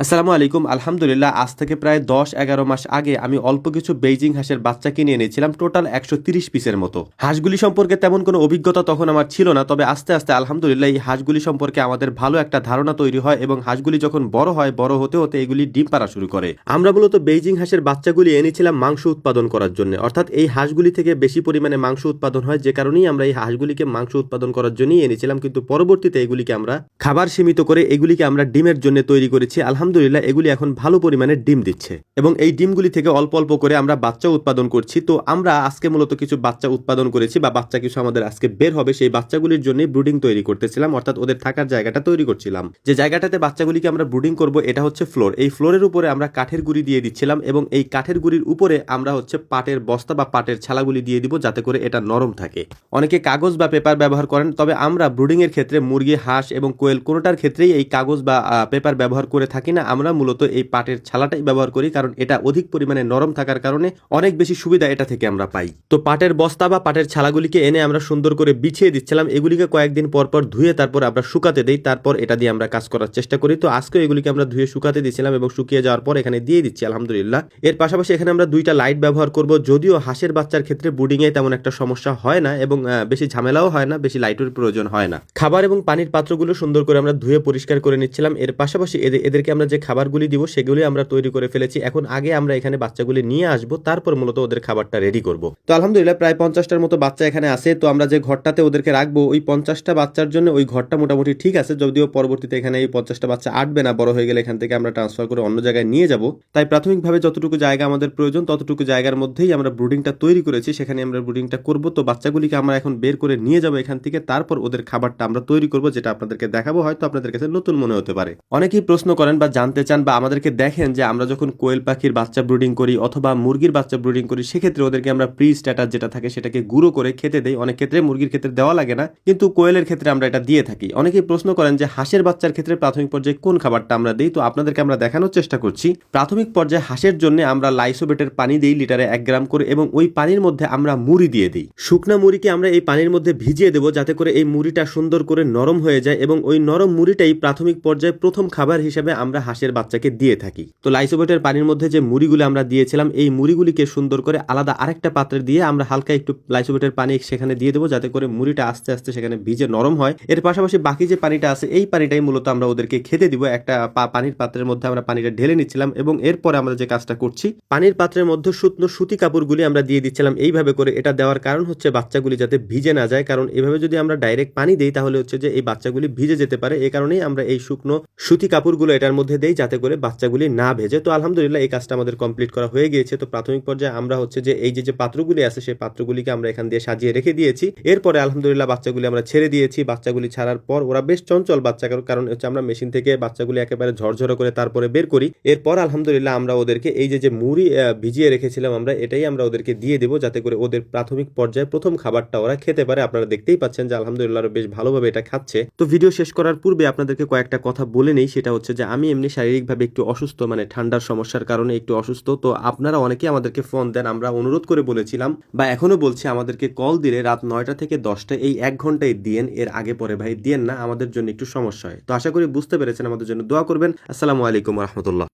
আসসালামু আলাইকুম। আলহামদুলিল্লাহ আজ থেকে প্রায় ১০-১১ মাস আগে আমি অল্প কিছু বেইজিং হাঁসের বাচ্চা কিনে এনেছিলাম টোটাল ১৩০ পিসের মতো। হাঁসগুলি সম্পর্কে তেমন কোনো অভিজ্ঞতা তখন আমার ছিল না। তবে আস্তে, আস্তে আলহামদুলিল্লাহ এই হাঁসগুলি সম্পর্কে আমাদের ভালো একটা ধারণা তৈরি হয় এবং হাঁসগুলি যখন বড় হয়, বড় হতে, হতে এগুলি ডিম পাড়া শুরু করে। আমরা মূলত বেইজিং হাঁসের বাচ্চাগুলি এনেছিলাম মাংস উৎপাদন করার জন্য। অর্থাৎ এই হাঁসগুলি থেকে বেশি পরিমাণে মাংস উৎপাদন হয়, যে কারণেই আমরা এই হাঁসগুলিকে মাংস উৎপাদন করার জন্যই এনেছিলাম। কিন্তু পরবর্তীতে এগুলিকে আমরা খাবার সীমিত করে এগুলিকে আমরা ডিমের জন্য তৈরি করেছি। আলহামদুলিল্লাহ এগুলি এখন ভালো পরিমাণে ডিম দিচ্ছে এবং এই ডিমগুলি থেকে অল্প অল্প করে আমরা বাচ্চা উৎপাদন করছি। তো আমরা আজকে মূলত কিছু বাচ্চা উৎপাদন করেছি বা বাচ্চা কিছু আমাদের আজকে বের হবে, সেই বাচ্চাগুলির জন্য ব্রুডিং তৈরি করতেছিলাম, অর্থাৎ ওদের থাকার জায়গাটা তৈরি করছিলাম। যে জায়গাটাতে বাচ্চাগুলিকে আমরা ব্রুডিং করব এটা হচ্ছে ফ্লোর। এই ফ্লোরের উপরে আমরা কাঠের গুঁড়ি দিয়ে দিচ্ছিলাম এবং এই কাঠের গুঁড়ির উপরে আমরা হচ্ছে পাটের বস্তা বা পাটের ছালাগুলি দিয়ে দিব যাতে করে এটা নরম থাকে। অনেকে কাগজ বা পেপার ব্যবহার করেন, তবে আমরা ব্রুডিং এর ক্ষেত্রে মুরগি, হাঁস এবং কোয়েল কোনোটার ক্ষেত্রেই এই কাগজ বা পেপার ব্যবহার করে থাকি না। আমরা মূলত এই পাটের ছালাটাই ব্যবহার করি, কারণ এটা অধিক পরিমাণে নরম থাকার কারণে অনেক বেশি সুবিধা এটা থেকে আমরা পাই। তো পাটের বস্তা বা পাটের ছালাগুলিকে এনে আমরা সুন্দর করে বিছিয়ে দিচ্ছিলাম। এগুলিকে কয়েকদিন পর পর ধুয়ে তারপর আমরা শুকাতে দেই, তারপর এটা দিয়ে আমরা কাজ করার চেষ্টা করি। তো আজকে এগুলিকে আমরা ধুয়ে শুকাতে দিয়েছিলাম এবং শুকিয়ে যাওয়ার পর এখানে দিয়ে দিচ্ছি আলহামদুলিল্লাহ। এর পাশাপাশি এখানে আমরা দুইটা লাইট ব্যবহার করব। যদিও হাঁসের বাচ্চার ক্ষেত্রে ব্রুডিং এ তেমন একটা সমস্যা হয় না এবং বেশি ঝামেলাও হয় না, বেশি লাইটের প্রয়োজন হয় না। খাবার এবং পানির পাত্রগুলো সুন্দর করে আমরা ধুয়ে পরিষ্কার করে নিচ্ছিলাম। এর পাশাপাশি এদেরকে আমরা যে খাবারগুলি দিব সেগুলি আমরা তৈরি করে ফেলেছি। এখন আগে আমরা এখানে বাচ্চাগুলি নিয়ে আসবো, তারপর মূলত ওদের খাবারটা রেডি করব। তো আলহামদুলিল্লাহ প্রায় 50টার মতো বাচ্চা এখানে আছে। তো আমরা যে ঘরটাতে ওদেরকে রাখবো ওই 50টা বাচ্চার জন্য ওই ঘরটা মোটামুটি ঠিক আছে, যদিও পরবর্তীতে এখানে এই 50টা বাচ্চা আটবে না, বড় হয়ে গেলে এখান থেকে আমরা ট্রান্সফার করে অন্য জায়গায় নিয়ে যাব। তাই প্রাথমিকভাবে যতটুকু জায়গা আমাদের প্রয়োজন ততটুকু জায়গার মধ্যেই আমরা ব্রুডিংটা তৈরি করেছি, সেখানে আমরা ব্রুডিংটা করব। তো বাচ্চাগুলিকে আমরা এখন বের করে নিয়ে যাব এখান থেকে, তারপর ওদের খাবারটা আমরা তৈরি করব, যেটা আপনাদেরকে দেখাবো। হয়তো আপনাদের কাছে নতুন মনে হতে পারে। অনেকেই প্রশ্ন করেন বা জানতে চান বা আমাদেরকে দেখেন যে আমরা যখন কোয়েল পাখির বাচ্চা ব্রুডিং করি অথবা মুরগির বাচ্চা ব্রুডিং করি, সেক্ষেত্রে ওদেরকে আমরা প্রি স্ট্যাটাস যেটা থাকে সেটাকে গুঁড়ো করে খেতে দেই। অনেক ক্ষেত্রে মুরগির ক্ষেত্রে দেওয়া লাগে না, কিন্তু কোয়েলের ক্ষেত্রে আমরা এটা দিয়ে থাকি। অনেকেই প্রশ্ন করেন যে হাঁসের বাচ্চার ক্ষেত্রে প্রাথমিক পর্যায়ে কোন খাবারটা আমরা দিই। তো আপনাদেরকে আমরা দেখানোর চেষ্টা করছি। প্রাথমিক পর্যায়ে হাঁসের জন্য আমরা লাইসোবেটের পানি দিই লিটারে 1 গ্রাম করে এবং ওই পানির মধ্যে আমরা মুড়ি দিয়ে দিই। শুকনা মুড়িকে আমরা এই পানির মধ্যে ভিজিয়ে দেবো যাতে করে এই মুড়িটা সুন্দর করে নরম হয়ে যায় এবং ওই নরম মুড়িটাই প্রাথমিক পর্যায়ে প্রথম খাবার হিসেবে আমরা হাঁসের বাচ্চাকে দিয়ে থাকি। তো লাইসোবেটের পানির মধ্যে যে মুড়িগুলো আমরা দিয়েছিলাম এই মুড়িগুলিকে সুন্দর করে আলাদা আরেকটা পাত্রে দিয়ে আমরা হালকা একটু লাইসোবেটের পানি সেখানে দিয়ে দেবো যাতে করে মুড়িটা আস্তে আস্তে সেখানে ভিজে নরম হয়। এর পাশাপাশি বাকি যে পানিটা আছে এই পানিটাই মূলত আমরা ওদেরকে খেতে দিব। একটা পানির পাত্রের মধ্যে আমরা পানিটা ঢেলে নিচ্ছিলাম এবং এরপরে আমরা যে কাজটা করছি, পানির পাত্রের মধ্যে শুকনো সুতি কাপড়গুলি আমরা দিয়ে দিচ্ছিলাম এইভাবে করে। এটা দেওয়ার কারণ হচ্ছে বাচ্চাগুলি যাতে ভিজে না যায়, কারণ এভাবে যদি আমরা ডাইরেক্ট পানি দিই তাহলে হচ্ছে যে এই বাচ্চাগুলি ভিজে যেতে পারে। এই কারণেই আমরা এই শুকনো সুতি কাপড়গুলো এটার মধ্যে দেই যাতে করে বাচ্চাগুলি না ভেজে। তো আলহামদুলিল্লাহ এই কাজটা আমাদের কমপ্লিট করা হয়ে গিয়েছে। তো প্রাথমিক পর্যায়ে আমরা হচ্ছে যে এই যে পাত্রগুলি আছে সেই পাত্রগুলিকে আমরা এখান দিয়ে সাজিয়ে রেখে দিয়েছি। এরপরে আলহামদুলিল্লাহ বাচ্চাগুলি আমরা ছেড়ে দিয়েছি। বাচ্চাগুলি ছাড়ার পর ওরা বেশ চঞ্চল বাচ্চা, কারণ হচ্ছে আমরা মেশিন থেকে বাচ্চাগুলি একেবারে ঝরঝরে করে তারপরে বের করি। এরপর আলহামদুলিল্লাহ আমরা ওদেরকে এই যে মুড়ি ভিজিয়ে রেখেছিলাম আমরা এটাই আমরা ওদেরকে দিয়ে দেবো যাতে করে ওদের প্রাথমিক পর্যায়ে প্রথম খাবারটা ওরা খেতে পারে। আপনারা দেখতেই পাচ্ছেন যে আলহামদুলিল্লাহ বেশ ভালোভাবে এটা খাচ্ছে। তো ভিডিও শেষ করার পূর্বে আপনাদেরকে কয়েকটা কথা বলে নেই, সেটা হচ্ছে যে আমি এমনি শারীরিকভাবে একটু অসুস্থ, মানে ঠান্ডার সমস্যার কারণে একটু অসুস্থ। তো আপনারা অনেকেই আমাদেরকে ফোন দেন, আমরা অনুরোধ করে বলেছিলাম বা এখনো বলছি আমাদেরকে কল দিলে রাত 9টা থেকে 10টা এই 1 ঘন্টায় দিয়েন, এর আগে পরে ভাই দিয়েন না, আমাদের জন্য একটু সমস্যা হয়। তো আশা করি বুঝতে পেরেছেন, আমাদের জন্য দোয়া করবেন। আসসালামু আলাইকুম রহমতুল্লাহ।